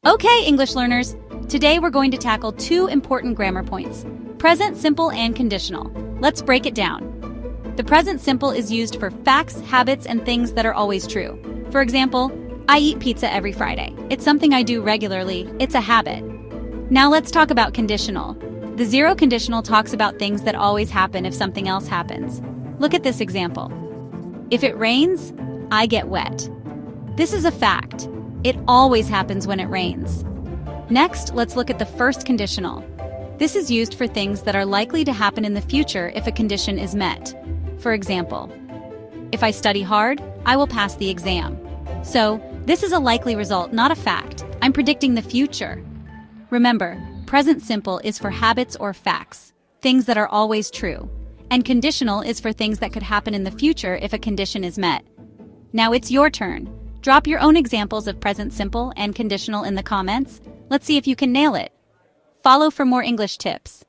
Okay, English learners, today we're going to tackle two important grammar points, present simple and conditional. Let's break it down. The present simple is used for facts, habits, and things that are always true. For example, I eat pizza every Friday. It's something I do regularly. It's a habit. Now let's talk about conditional. The zero conditional talks about things that always happen if something else happens. Look at this example. If it rains, I get wet. This is a fact. It always happens when it rains. Next, let's look at the first conditional. This is used for things that are likely to happen in the future if a condition is met. For example, if I study hard, I will pass the exam. So, this is a likely result, not a fact. I'm predicting the future. Remember, present simple is for habits or facts, things that are always true. And conditional is for things that could happen in the future if a condition is met. Now it's your turn. Drop your own examples of present simple and conditional in the comments. Let's see if you can nail it. Follow for more English tips.